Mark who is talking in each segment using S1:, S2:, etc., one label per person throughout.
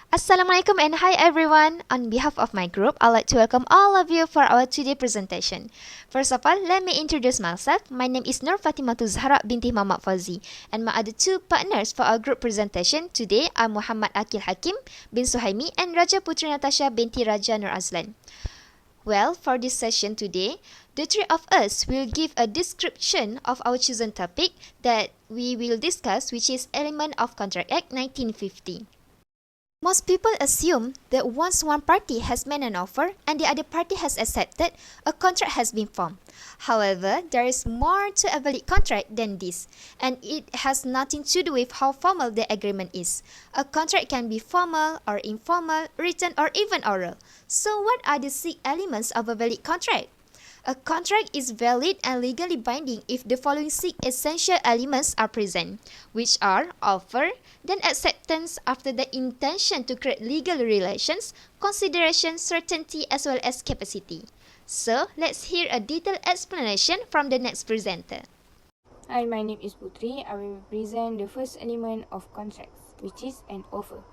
S1: Assalamualaikum and hi everyone. On behalf of my group, I'd like to welcome all of you for our today presentation. First of all, let me introduce myself. My name is Fatimatuzzahra Binti Fouzi, and my other two partners for our group presentation today are Muhammad Aqeel Hakim bin Suhaimi and Raja Puteri Natasha binti Raja Nur Azlan. Well, for this session today, the three of us will give a description of our chosen topic that we will discuss, which is Element of Contract Act 1950. Most people assume that once one party has made an offer and the other party has accepted, a contract has been formed. However, there is more to a valid contract than this, and it has nothing to do with how formal the agreement is. A contract can be formal or informal, written or even oral. So what are the 6 elements of a valid contract? A contract is valid and legally binding if the following 6 essential elements are present, which are offer, then acceptance after the intention to create legal relations, consideration, certainty as well as capacity. So, let's hear a detailed explanation from the next presenter.
S2: Hi, my name is Puteri. I will present the first element of contracts, which is an offer.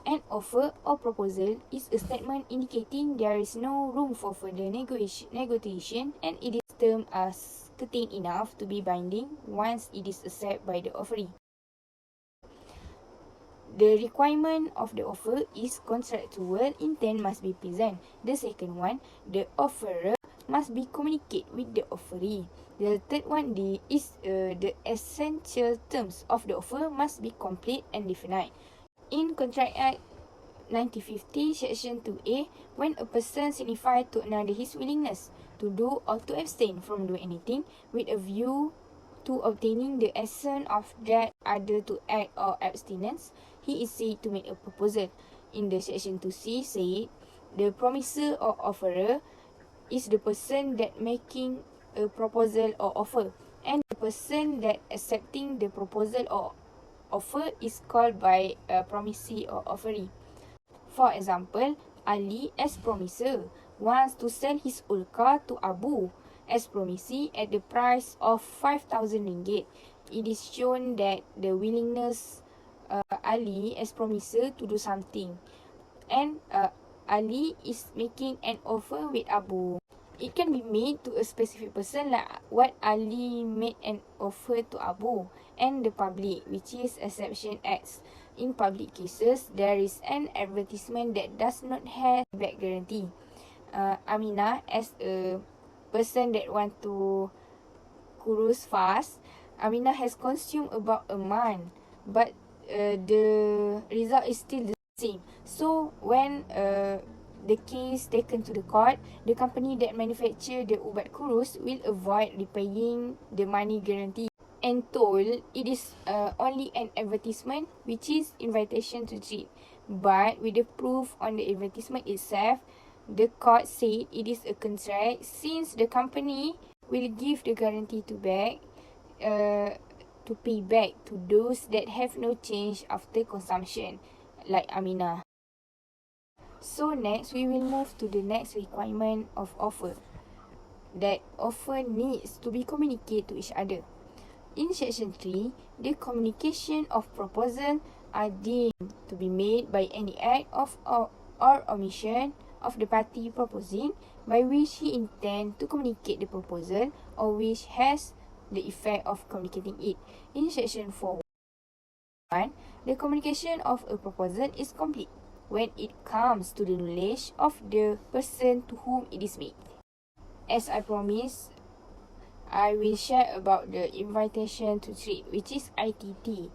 S2: An offer or proposal is a statement indicating there is no room for further negotiation and it is termed as certain enough to be binding once it is accepted by the offeree. The requirement of the offer is contractual intent must be present. The second one, the offerer must be communicate with the offeree. The third one is the essential terms of the offer must be complete and definite. In Contract Act 1950, Section 2A, when a person signifies to another his willingness to do or to abstain from doing anything with a view to obtaining the assent of that other to act or abstinence, he is said to make a proposal. In the Section 2C, say the promiser or offerer is the person that making a proposal or offer, and the person that accepting the proposal or offer is called by a promisee or offeree. For example, Ali as promiser wants to sell his old car to Abu as promisee at the price of 5,000 ringgit. It is shown that the willingness Ali as promiser to do something, and Ali is making an offer with Abu. It can be made to a specific person like what Ali made an offer to Abu, and the public, which is exception acts. In public cases, there is an advertisement that does not have back guarantee. Aminah, as a person that want to kurus fast, Aminah has consumed about a month, but the result is still the same. So when the case taken to the court, the company that manufacture the ubat kurus will avoid repaying the money guarantee and told it is only an advertisement, which is invitation to treat. But with the proof on the advertisement itself, the court said it is a contract since the company will give the guarantee to pay back to those that have no change after consumption, like Aminah. So next, we will move to the next requirement of offer. That offer needs to be communicated to each other. In Section 3, the communication of proposal are deemed to be made by any act of or omission of the party proposing by which he intends to communicate the proposal or which has the effect of communicating it. In Section 4.1, the communication of a proposal is complete when it comes to the knowledge of the person to whom it is made. As I promised, I will share about the invitation to trade, which is ITT.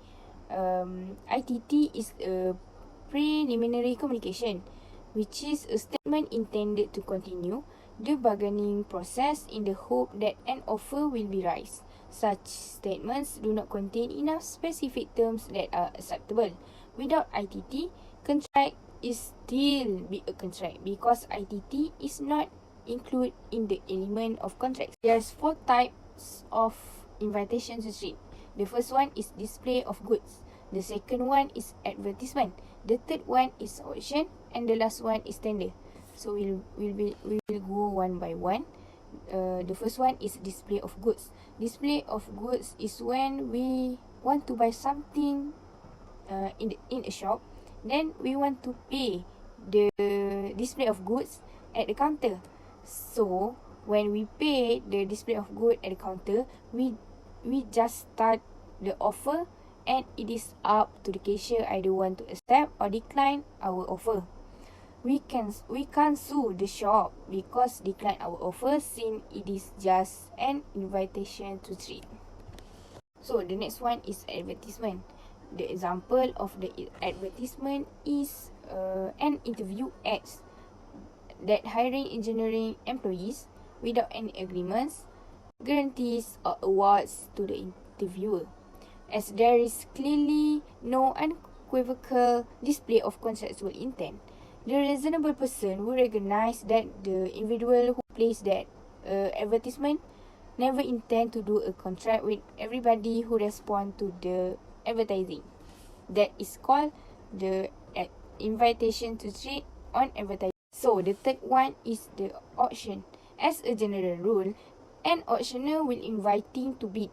S2: ITT is a preliminary communication, which is a statement intended to continue the bargaining process in the hope that an offer will be raised. Such statements do not contain enough specific terms that are acceptable. Without ITT, contract is still be a contract because ITT is not included in the element of contracts. There's 4 types of invitation to trade. The first one is display of goods. The second one is advertisement. The third one is auction, and the last one is tender. So we will go one by one. The first one is display of goods. Display of goods is when we want to buy something in a shop, Then we want to pay the display of goods at the counter. So when we pay the display of goods at the counter, we just start the offer, and it is up to the cashier either want to accept or decline our offer. We can't sue the shop because decline our offer, since it is just an invitation to trade. So the next one is advertisement. The example of the advertisement is an interview ads that hiring engineering employees without any agreements, guarantees or awards to the interviewer, as there is clearly no unequivocal display of contractual intent. The reasonable person will recognize that the individual who placed that advertisement never intend to do a contract with everybody who respond to the advertising. That is called the invitation to trade on advertising. So the third one is the auction. As a general rule, an auctioneer will inviting to bid,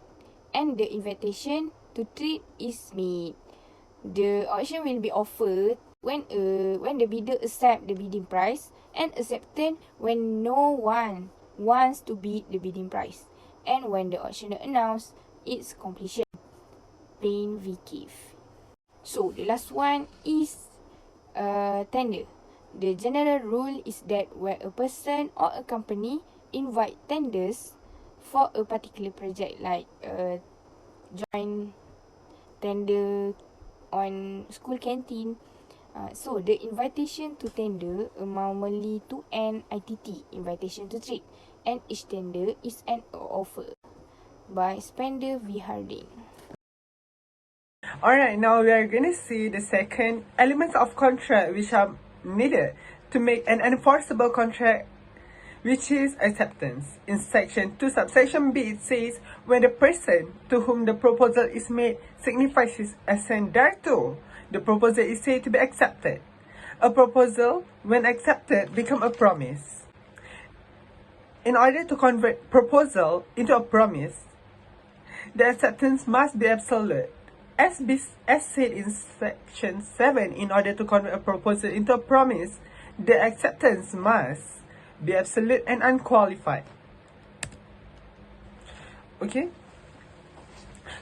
S2: and the invitation to trade is made. The auction will be offered when the bidder accept the bidding price, and accepted when no one wants to bid the bidding price, and when the auctioneer announce its completion. Plain VKIF. So the last one is tender. The general rule is that where a person or a company invite tenders for a particular project, like joint tender on school canteen, so the invitation to tender amount only to an ITT, invitation to trade, and each tender is an offer by Spender v. Harding.
S3: Alright, now we are going to see the second elements of contract which are needed to make an enforceable contract, which is acceptance. In section 2 subsection B, it says, when the person to whom the proposal is made signifies his assent thereto, the proposal is said to be accepted. A proposal, when accepted, becomes a promise. In order to convert proposal into a promise, the acceptance must be absolute. As said in section 7, in order to convert a proposal into a promise, the acceptance must be absolute and unqualified. Okay?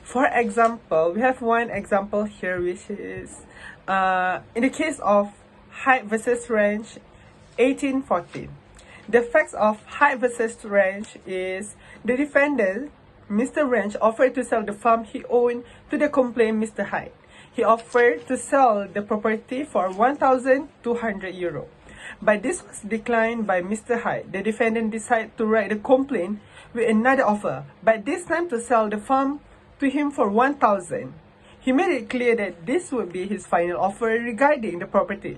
S3: For example, we have one example here, which is in the case of height versus range 1814. The facts of height versus range is the defendant, Mr. Range, offered to sell the farm he owned to the complainant, Mr. Hyde. He offered to sell the property for 1,200 euro. But this was declined by Mr. Hyde. The defendant decided to write a complaint with another offer, but this time to sell the farm to him for 1,000. He made it clear that this would be his final offer regarding the property.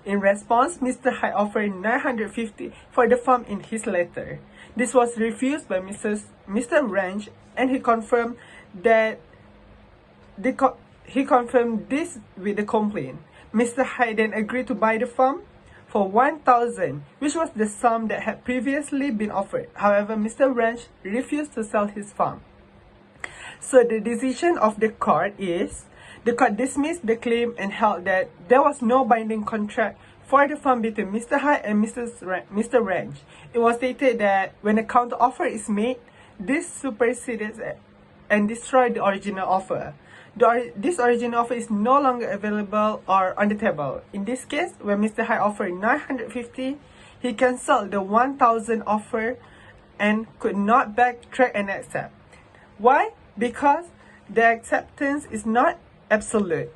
S3: In response, Mr. Hyde offered 950 for the farm in his letter. This was refused by Mr. Range, and he confirmed that he confirmed this with the complaint. Mr. Hyde then agreed to buy the farm for 1,000, which was the sum that had previously been offered. However, Mr. Range refused to sell his farm. So the decision of the court is, the court dismissed the claim and held that there was no binding contract for the farm between Mr. Hyde and Mr. Range. It was stated that when a counter offer is made, this supersedes and destroys the original offer. This original offer is no longer available or on the table. In this case, when Mr. Hyde offered 950, he cancelled the 1,000 offer and could not backtrack and accept. Why? Because the acceptance is not absolute.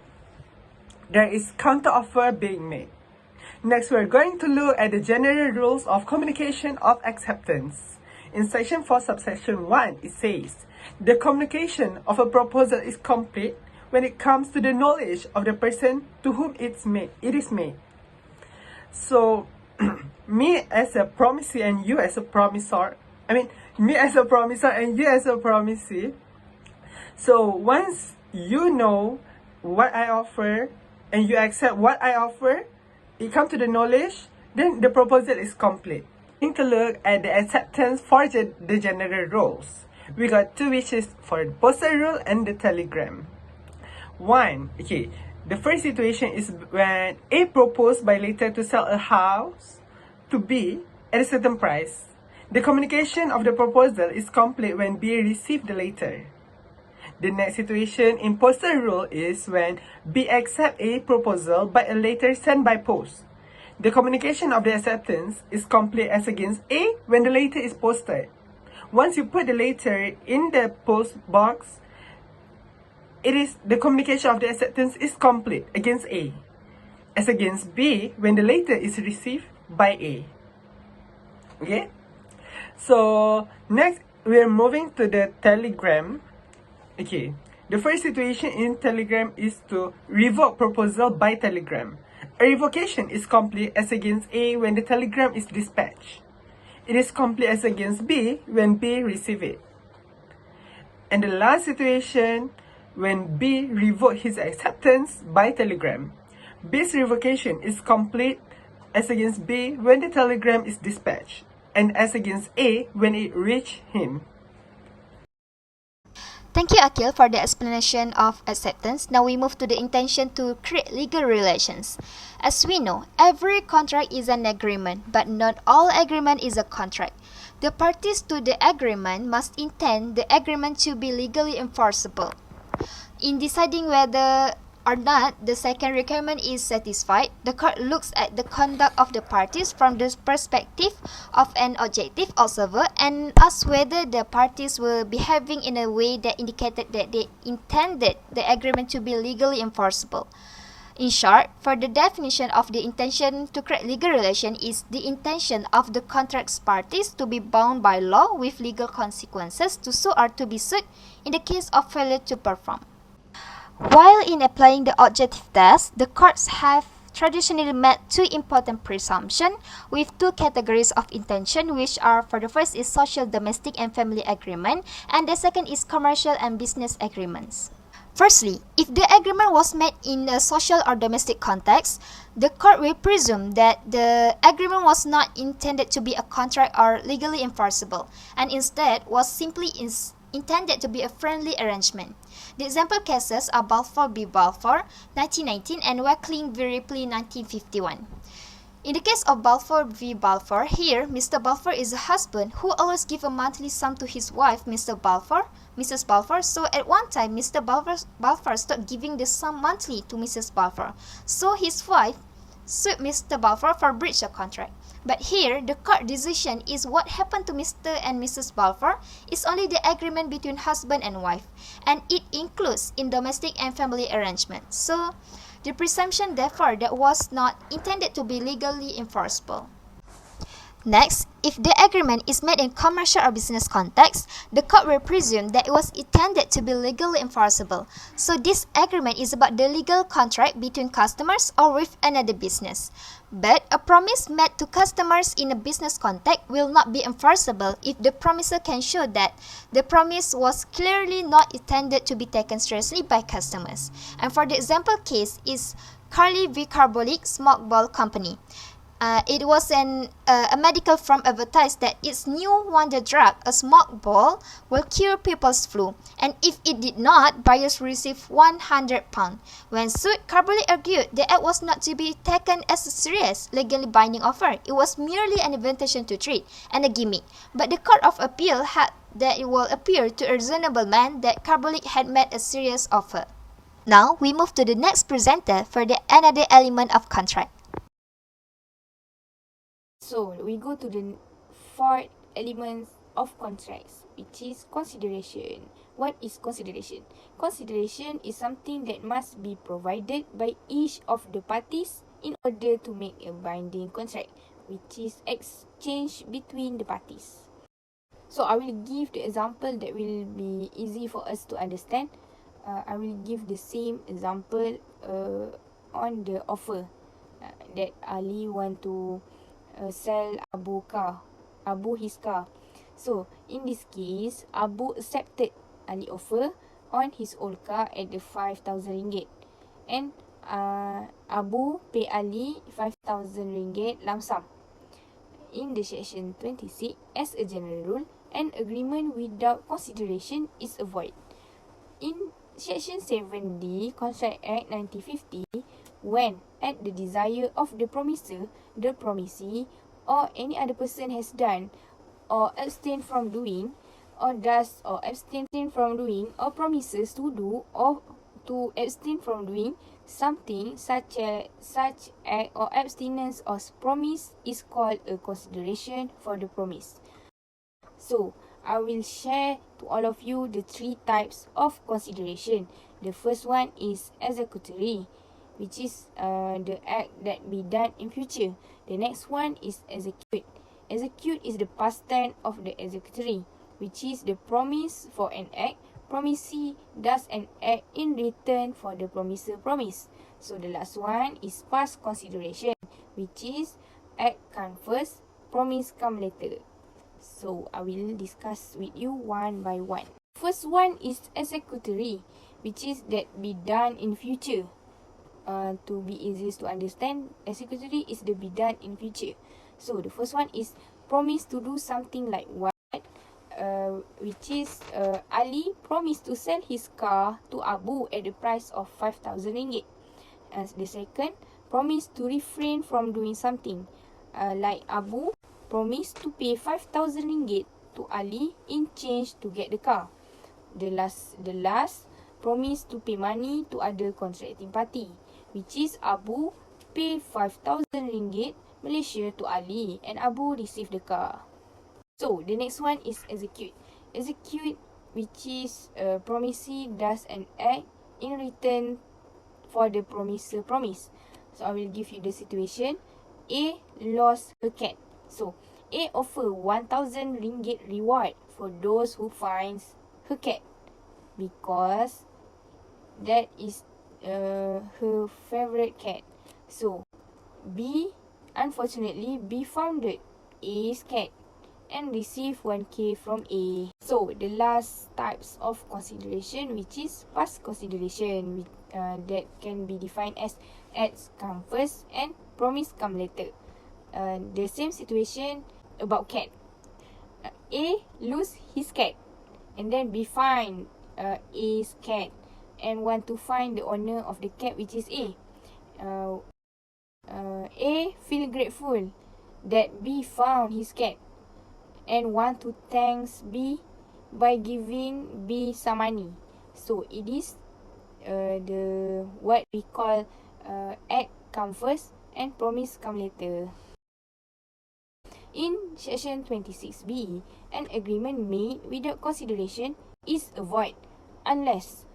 S3: There is counter offer being made. Next, we're going to look at the general rules of communication of acceptance. In section 4 subsection 1, it says, the communication of a proposal is complete when it comes to the knowledge of the person to whom it is made. So, me as a promisee and you as a promisor, me as a promisor and you as a promisee. So, once you know what I offer and you accept what I offer, it comes to the knowledge, then the proposal is complete. We need to look at the acceptance for the general rules. We got two, which is for the postal rule and the telegram. One, okay, The first situation is when A proposed by letter to sell a house to B at a certain price. The communication of the proposal is complete when B received the letter. The next situation in postal rule is when B accepts A proposal by a letter sent by post. The communication of the acceptance is complete as against A when the letter is posted. Once you put the letter in the post box, the communication of the acceptance is complete against A, as against B when the letter is received by A. Okay? So next we're moving to the telegram. Okay, the first situation in telegram is to revoke proposal by telegram. A revocation is complete as against A when the telegram is dispatched. It is complete as against B when B receives it. And the last situation, when B revoked his acceptance by telegram. B's revocation is complete as against B when the telegram is dispatched, and as against A when it reached him.
S1: Thank you, Aqeel, for the explanation of acceptance. Now we move to the intention to create legal relations. As we know, every contract is an agreement, but not all agreement is a contract. The parties to the agreement must intend the agreement to be legally enforceable. In deciding whether or not the second requirement is satisfied, the court looks at the conduct of the parties from the perspective of an objective observer and asks whether the parties were behaving in a way that indicated that they intended the agreement to be legally enforceable. In short, for the definition of the intention to create legal relation is the intention of the contract's parties to be bound by law with legal consequences to sue or to be sued in the case of failure to perform. While in applying the objective test, the courts have traditionally made two important presumptions with two categories of intention, which are, for the first is social, domestic and family agreement, and the second is commercial and business agreements. Firstly, if the agreement was made in a social or domestic context, the court will presume that the agreement was not intended to be a contract or legally enforceable, and instead was simply intended to be a friendly arrangement. The example cases are Balfour v. Balfour, 1919, and Wakeling v. Ripley, 1951. In the case of Balfour v. Balfour, here, Mr. Balfour is a husband who always gives a monthly sum to his wife, Mrs. Balfour. So at one time, Mr. Balfour stopped giving the sum monthly to Mrs. Balfour. So his wife sued Mr. Balfour for breach of contract. But here, the court decision is what happened to Mr. and Mrs. Balfour is only the agreement between husband and wife, and it includes in domestic and family arrangements. So, the presumption therefore that was not intended to be legally enforceable. Next, if the agreement is made in commercial or business context, the court will presume that it was intended to be legally enforceable. So this agreement is about the legal contract between customers or with another business. But a promise made to customers in a business context will not be enforceable if the promiser can show that the promise was clearly not intended to be taken seriously by customers. And for the example case is Carly v. Carbolic Smoke Ball Company. It was a medical firm advertised that its new wonder drug, a smoke ball, will cure people's flu, and if it did not, buyers receive £100. When sued, Carbolic argued the ad was not to be taken as a serious, legally binding offer. It was merely an invitation to treat and a gimmick. But the Court of Appeal had that it will appear to a reasonable man that Carbolic had made a serious offer. Now we move to the next presenter for another element of contract.
S2: So, we go to the fourth element of contracts, which is consideration. What is consideration? Consideration is something that must be provided by each of the parties in order to make a binding contract, which is exchange between the parties. So, I will give the example that will be easy for us to understand. I will give the same example on the offer that Ali want to sell Abu his car. So, in this case, Abu accepted Ali offer on his old car at the 5,000 ringgit. And Abu pay Ali 5,000 ringgit lump sum. In the section 26, as a general rule, an agreement without consideration is a void. In Section 7D, Contract Act 1950, when, at the desire of the promisor, the promisee, or any other person has done, or abstained from doing, or does, or abstain from doing, or promises to do, or to abstain from doing something, such act or abstinence or promise is called a consideration for the promise. So, I will share to all of you the 3 types of consideration. The first one is executory, which is the act that be done in future. The next one is execute. Execute is the past tense of the executory, which is the promise for an act. Promisee does an act in return for the promiser promise. So the last one is past consideration, which is act come first, promise come later. So I will discuss with you one by one. First one is executory, which is that be done in future. To be easiest to understand, executory is the be done in future. So the first one is promise to do something like what? Which is Ali promised to sell his car to Abu at the price of 5,000 ringgit. As the second, promise to refrain from doing something. Like Abu promised to pay 5,000 ringgit to Ali in change to get the car. The last promise to pay money to other contracting party, which is Abu pay 5,000 ringgit Malaysia to Ali and Abu receive the car. So the next one is execute. Execute, which is promisee does an act in return for the promiser promise. So I will give you the situation. A lost her cat. So A offer 1,000 ringgit reward for those who finds her cat, because that is her favorite cat. So B, unfortunately, B found A's cat and received 1K from A. So the last types of consideration, which is past consideration, that can be defined as acts come first and promise come later. The same situation about cat. A lose his cat and then B find A's cat and want to find the owner of the cat, which is A. A feel grateful that B found his cat and want to thanks B by giving B some money. So it is the what we call act come first and promise come later. In section 26B, an agreement made without consideration is a void unless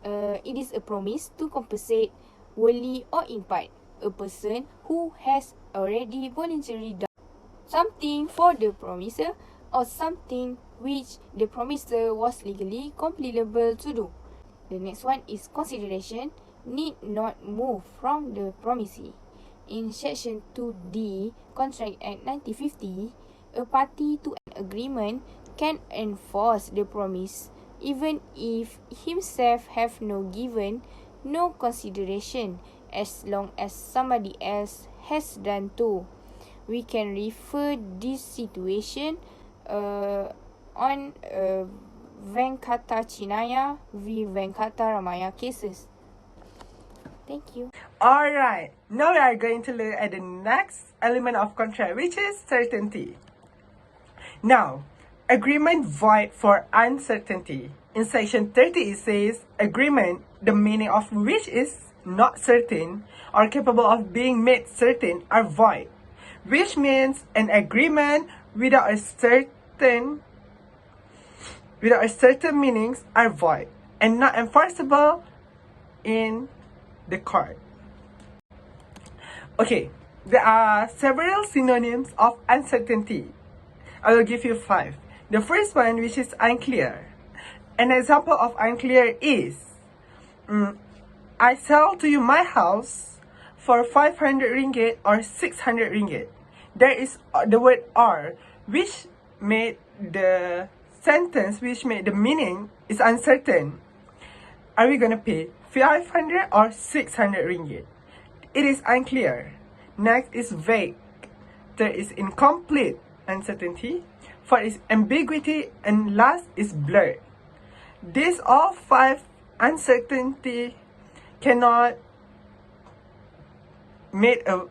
S2: it is a promise to compensate wholly or in part a person who has already voluntarily done something for the promiser or something which the promiser was legally compellable to do. The next one is consideration need not move from the promisee. In section 2D, Contract Act 1950, a party to an agreement can enforce the promise even if himself have no given no consideration, as long as somebody else has done too. We can refer this situation on Venkata Chinaya v Venkata Ramaya cases. Thank you.
S3: Alright, now we are going to look at the next element of contract, which is certainty. Now, agreement void for uncertainty. In section 30, it says, agreement, the meaning of which is not certain or capable of being made certain, are void, which means an agreement without a certain meanings are void and not enforceable in the court. Okay, there are several synonyms of uncertainty. I will give you 5. The first one, which is unclear. An example of unclear is, I sell to you my house for 500 ringgit or 600 ringgit. There is the word or, which made the sentence, which made the meaning is uncertain. Are we going to pay 500 or 600 ringgit? It is unclear. Next is vague. Third is incomplete, uncertainty. Fourth is ambiguity. And last is blurred. These all 5 uncertainty cannot make a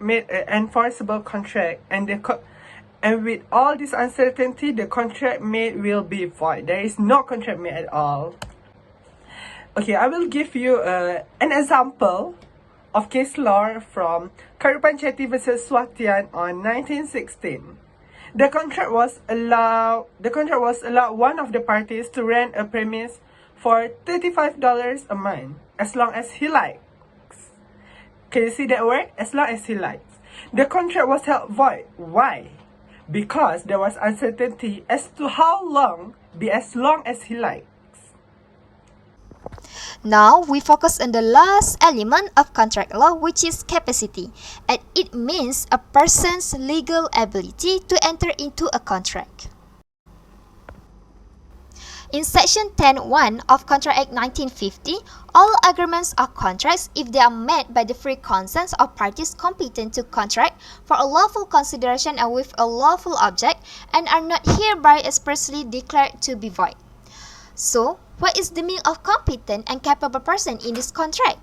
S3: enforceable contract, and and with all this uncertainty, the contract made will be void. There is no contract made at all. Okay, I will give you an example of case law from Karupan Chetty versus Swatian on 1916. The contract was allow one of the parties to rent a premise for $35 a month as long as he likes. Can you see that word? As long as he likes. The contract was held void. Why? Because there was uncertainty as to how long be as long as he likes.
S1: Now, we focus on the last element of contract law, which is capacity, and it means a person's legal ability to enter into a contract. In Section 10(1) of Contract Act 1950, all agreements are contracts if they are made by the free consent of parties competent to contract for a lawful consideration and with a lawful object, and are not hereby expressly declared to be void. So, what is the meaning of competent and capable person in this contract?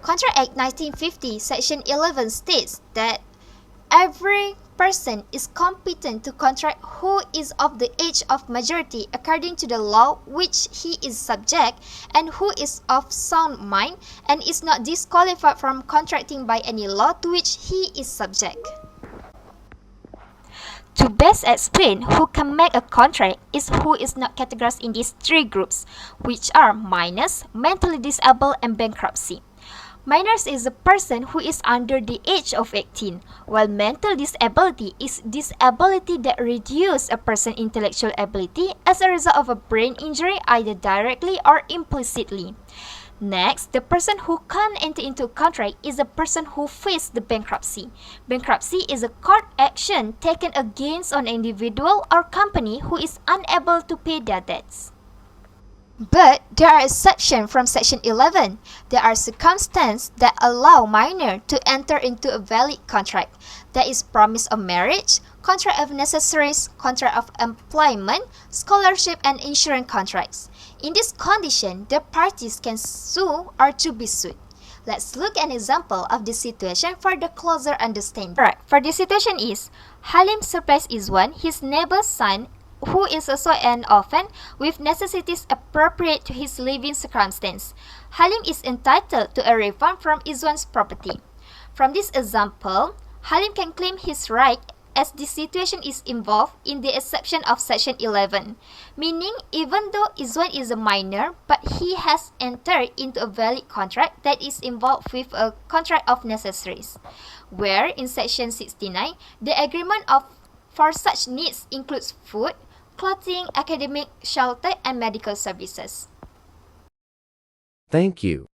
S1: Contract Act 1950, Section 11 states that every person is competent to contract who is of the age of majority according to the law which he is subject, and who is of sound mind and is not disqualified from contracting by any law to which he is subject. To best explain who can make a contract is who is not categorized in these three groups, which are minors, mentally disabled, and bankruptcy. Minors is a person who is under the age of 18, while mental disability is disability that reduces a person's intellectual ability as a result of a brain injury either directly or implicitly. Next, the person who can't enter into a contract is the person who faces the bankruptcy. Bankruptcy is a court action taken against an individual or company who is unable to pay their debts. But there are exceptions from Section 11. There are circumstances that allow minor to enter into a valid contract. There is promise of marriage, contract of necessaries, contract of employment, scholarship, and insurance contracts. In this condition, the parties can sue or to be sued. Let's look at an example of this situation for the closer understanding. Right, for this situation is, Halim supplies Azlan, his neighbor's son, who is also an orphan, with necessities appropriate to his living circumstance. Halim is entitled to a refund from Azlan's property. From this example, Halim can claim his right as the situation is involved in the exception of Section 11, meaning even though Azlan is a minor, but he has entered into a valid contract that is involved with a contract of necessaries, where in Section 69, the agreement for such needs includes food, clothing, academic, shelter, and medical services.
S4: Thank you.